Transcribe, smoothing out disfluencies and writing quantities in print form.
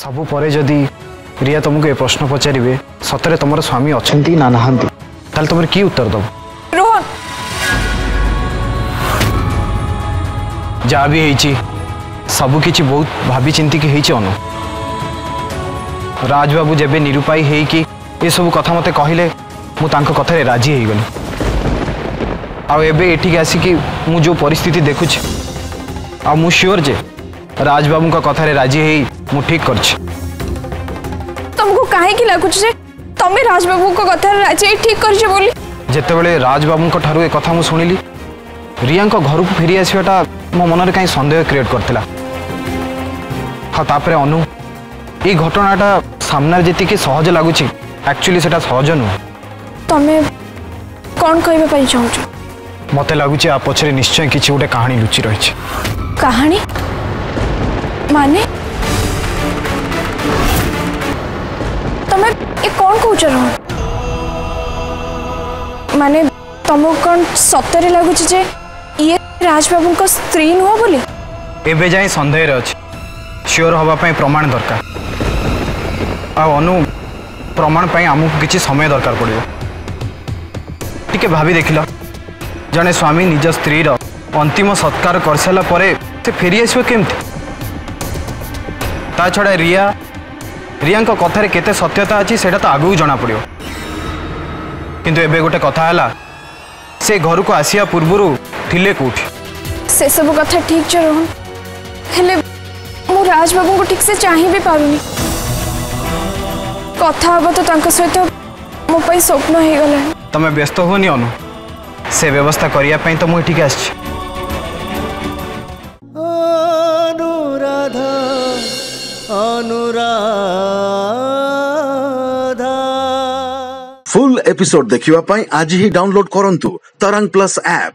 सबु परे जदि रिया तुमको ये प्रश्न पचारे सतरे तुम स्वामी अच्छा ना नहांती ताल तुम की उत्तर दब रोहन जहाँ भी है सबु किछि बहुत भाभी चिंती की है अनु राजबाबू जेबे निरुपाई है कि ये सब कथा मते कहले मु तांको कथारे राजी हो गली आउ एबे एठिक आसिकी मु जो परिस्थिति देखुछि आ मु श्योर जे राजबाबू का कथारे राजी है मु ठीक करछि। तुमको काहे की लागुछ जे तमे राजबाबू को कथारे राजी ठीक करछि बोली जेतेबेले राजबाबू को ठारू ए कथा मु सुनिली रिया को घर को फेरी आसवाटा मो मन कहीं संदेह क्रिएट करथिला। हाँ तापरे अनु ये घटनाटा सामने जी सहज लगुच एक्चुअली सेटा सहज नुह तमे कौन कहबे पाई चाहूछ मत लगुच आ पछरे निश्चय किसी गोटे कहानी लुचि रही कहानी माने तमे ए कौन कहूछ माने तुमको कौन सतरे लगुच जे ये राजबाबू को स्त्री नुह बोली एबे जाए संदेह अच्छे श्योर हवापाई प्रमाण दरकार अनु प्रमाण पाई आमको किसी समय दरकार पड़ो टिके भाभी देखिल जड़े स्वामी निज स्त्री अंतिम सत्कार कर सारा से फेरी आसो केमती ता छड़ा रिया कथार केते सत्यता अच्छी से तो आगू जना पड़ो किंतु एबे गोटे कथा है से घर को आसिया पूर्व थिले कौटी से सब कथा ठीक छ रोहन हेले मु राजबाबू को ठीक से चाही भी पारुनी कथा हम तो तांको सहित मो पई स्वप्न हे गला तमे व्यस्त होनी अनु से व्यवस्था करिया पई तो मु ठीक आछि। अनुराधा अनुराधा फुल एपिसोड देखिवा पई आज ही डाउनलोड करंतु तरंग प्लस ऐप।